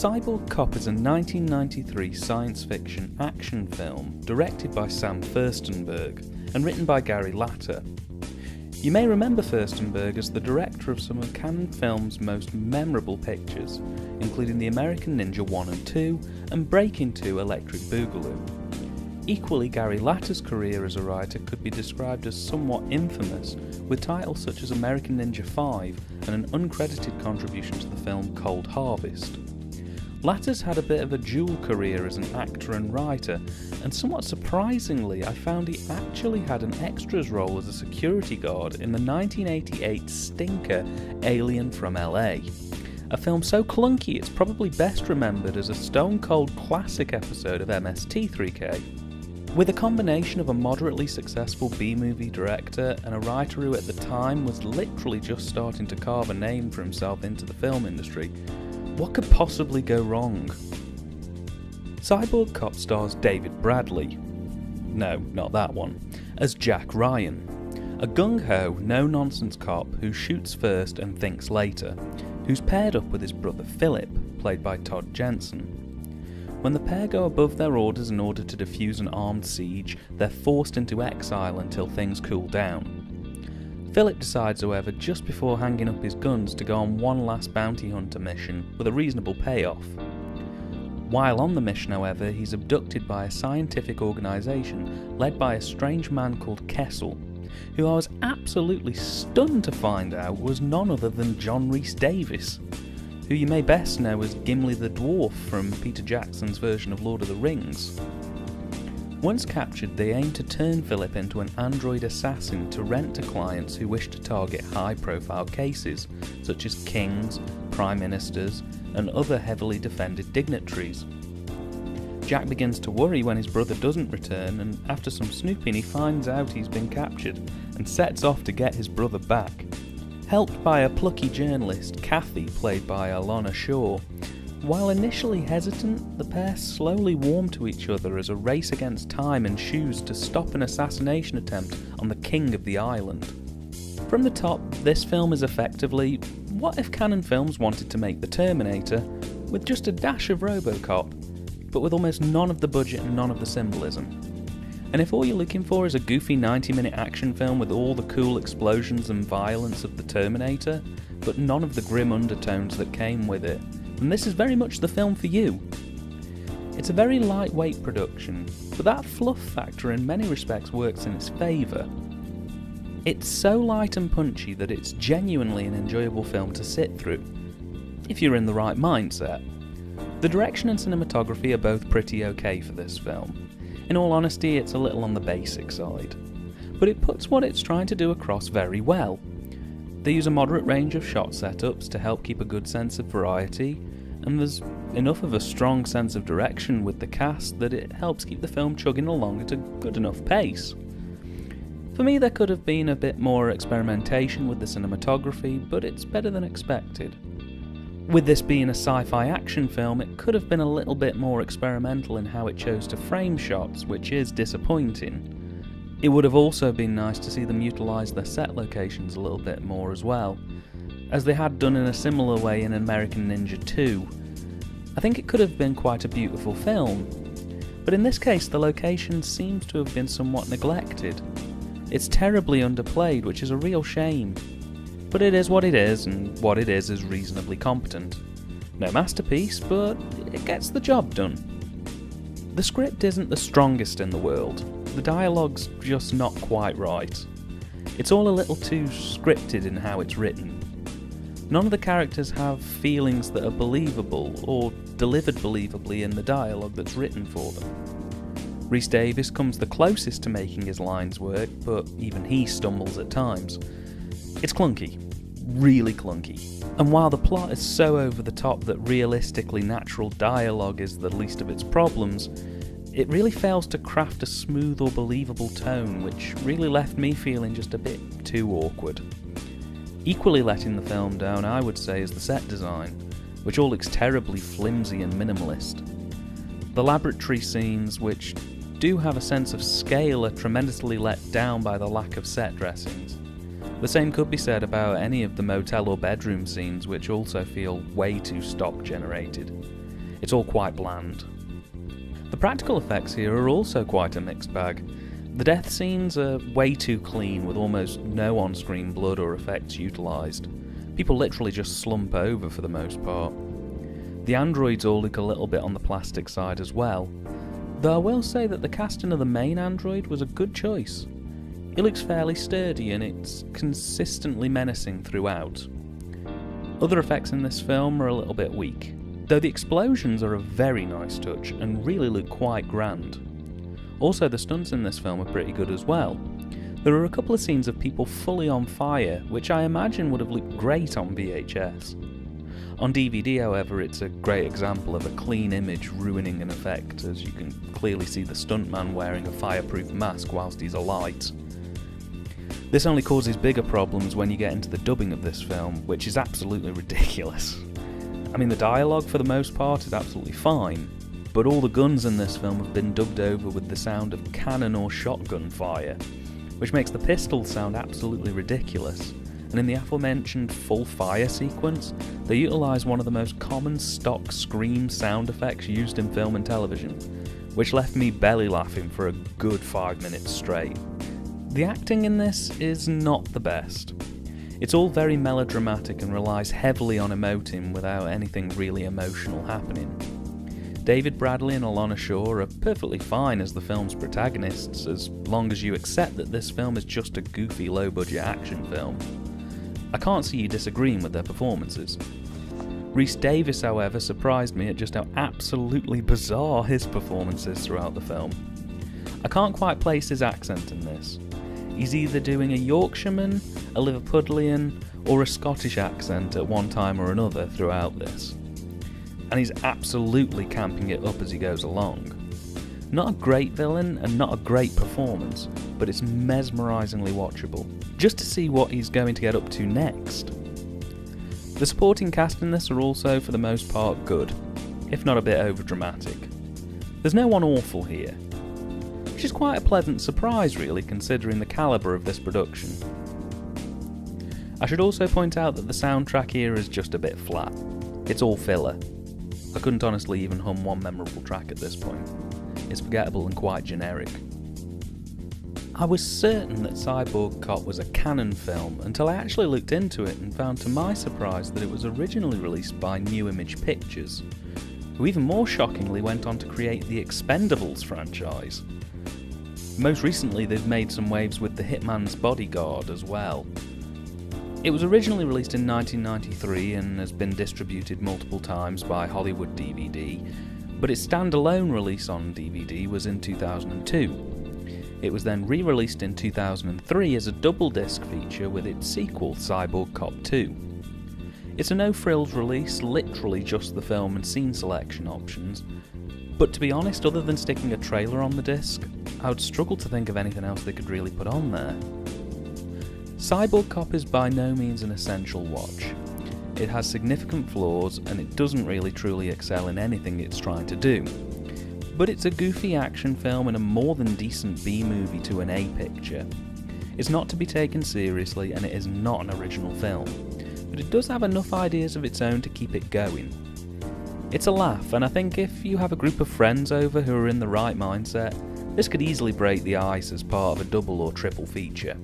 Cyborg Cop is a 1993 science fiction action film directed by Sam Furstenberg and written by Gary Latta. You may remember Furstenberg as the director of some of Cannon Films' most memorable pictures, including The American Ninja 1 and 2 and Breaking 2 Electric Boogaloo. Equally, Gary Latta's career as a writer could be described as somewhat infamous, with titles such as American Ninja 5 and an uncredited contribution to the film Cold Harvest. Latta's had a bit of a dual career as an actor and writer, and somewhat surprisingly I found he actually had an extras role as a security guard in the 1988 stinker Alien from LA. A film so clunky it's probably best remembered as a stone-cold classic episode of MST3K. With a combination of a moderately successful B-movie director and a writer who at the time was literally just starting to carve a name for himself into the film industry, what could possibly go wrong? Cyborg Cop stars David Bradley, no, not that one, as Jack Ryan, a gung-ho, no-nonsense cop who shoots first and thinks later, who's paired up with his brother Phillip, played by Todd Jensen. When the pair go above their orders in order to defuse an armed siege, they're forced into exile until things cool down. Phillip decides, however, just before hanging up his guns to go on one last bounty hunter mission with a reasonable payoff. While on the mission, however, he's abducted by a scientific organisation led by a strange man called Kessel, who I was absolutely stunned to find out was none other than John Rhys-Davies, who you may best know as Gimli the Dwarf from Peter Jackson's version of Lord of the Rings. Once captured, they aim to turn Phillip into an android assassin to rent to clients who wish to target high-profile cases, such as kings, prime ministers, and other heavily defended dignitaries. Jack begins to worry when his brother doesn't return, and after some snooping he finds out he's been captured, and sets off to get his brother back. Helped by a plucky journalist, Kathy, played by Alana Shaw. While initially hesitant, the pair slowly warm to each other as a race against time ensues to stop an assassination attempt on the king of the island. From the top, this film is effectively, what if Cannon Films wanted to make The Terminator with just a dash of RoboCop, but with almost none of the budget and none of the symbolism? And if all you're looking for is a goofy 90-minute action film with all the cool explosions and violence of The Terminator, but none of the grim undertones that came with it, then this is very much the film for you. It's a very lightweight production, but that fluff factor in many respects works in its favour. It's so light and punchy that it's genuinely an enjoyable film to sit through, if you're in the right mindset. The direction and cinematography are both pretty okay for this film. In all honesty, it's a little on the basic side, but it puts what it's trying to do across very well. They use a moderate range of shot setups to help keep a good sense of variety, and there's enough of a strong sense of direction with the cast that it helps keep the film chugging along at a good enough pace. For me, there could have been a bit more experimentation with the cinematography, but it's better than expected. With this being a sci-fi action film, it could have been a little bit more experimental in how it chose to frame shots, which is disappointing. It would have also been nice to see them utilise their set locations a little bit more as well, as they had done in a similar way in American Ninja 2. I think it could have been quite a beautiful film, but in this case the location seems to have been somewhat neglected. It's terribly underplayed, which is a real shame. But it is what it is, and what it is reasonably competent. No masterpiece, but it gets the job done. The script isn't the strongest in the world. The dialogue's just not quite right. It's all a little too scripted in how it's written. None of the characters have feelings that are believable, or delivered believably in the dialogue that's written for them. Rhys-Davies comes the closest to making his lines work, but even he stumbles at times. It's clunky. Really clunky. And while the plot is so over the top that realistically natural dialogue is the least of its problems, it really fails to craft a smooth or believable tone, which really left me feeling just a bit too awkward. Equally letting the film down, I would say, is the set design, which all looks terribly flimsy and minimalist. The laboratory scenes, which do have a sense of scale, are tremendously let down by the lack of set dressings. The same could be said about any of the motel or bedroom scenes, which also feel way too stock generated. It's all quite bland. The practical effects here are also quite a mixed bag. The death scenes are way too clean, with almost no on-screen blood or effects utilised. People literally just slump over for the most part. The androids all look a little bit on the plastic side as well, though I will say that the casting of the main android was a good choice. It looks fairly sturdy and it's consistently menacing throughout. Other effects in this film are a little bit weak, though the explosions are a very nice touch and really look quite grand. Also, the stunts in this film are pretty good as well. There are a couple of scenes of people fully on fire, which I imagine would have looked great on VHS. On DVD, however, it's a great example of a clean image ruining an effect, as you can clearly see the stuntman wearing a fireproof mask whilst he's alight. This only causes bigger problems when you get into the dubbing of this film, which is absolutely ridiculous. I mean, the dialogue for the most part is absolutely fine, but all the guns in this film have been dubbed over with the sound of cannon or shotgun fire, which makes the pistols sound absolutely ridiculous. And in the aforementioned full fire sequence, they utilise one of the most common stock scream sound effects used in film and television, which left me belly laughing for a good 5 minutes straight. The acting in this is not the best. It's all very melodramatic and relies heavily on emoting without anything really emotional happening. David Bradley and Alana Shaw are perfectly fine as the film's protagonists, as long as you accept that this film is just a goofy low-budget action film. I can't see you disagreeing with their performances. Rhys Davies, however, surprised me at just how absolutely bizarre his performance is throughout the film. I can't quite place his accent in this. He's either doing a Yorkshireman, a Liverpudlian, or a Scottish accent at one time or another throughout this. And he's absolutely camping it up as he goes along. Not a great villain and not a great performance, but it's mesmerisingly watchable, just to see what he's going to get up to next. The supporting cast in this are also, for the most part, good, if not a bit overdramatic. There's no one awful here, which is quite a pleasant surprise really, considering the calibre of this production. I should also point out that the soundtrack here is just a bit flat. It's all filler. I couldn't honestly even hum one memorable track at this point. It's forgettable and quite generic. I was certain that Cyborg Cop was a canon film until I actually looked into it and found to my surprise that it was originally released by New Image Pictures, who even more shockingly went on to create the Expendables franchise. Most recently they've made some waves with The Hitman's Bodyguard as well. It was originally released in 1993 and has been distributed multiple times by Hollywood DVD, but its standalone release on DVD was in 2002. It was then re-released in 2003 as a double disc feature with its sequel, Cyborg Cop 2. It's a no-frills release, literally just the film and scene selection options, but to be honest, other than sticking a trailer on the disc, I would struggle to think of anything else they could really put on there. Cyborg Cop is by no means an essential watch. It has significant flaws and it doesn't really truly excel in anything it's trying to do. But it's a goofy action film and a more than decent B-movie to an A picture. It's not to be taken seriously and it is not an original film, but it does have enough ideas of its own to keep it going. It's a laugh, and I think if you have a group of friends over who are in the right mindset, this could easily break the ice as part of a double or triple feature.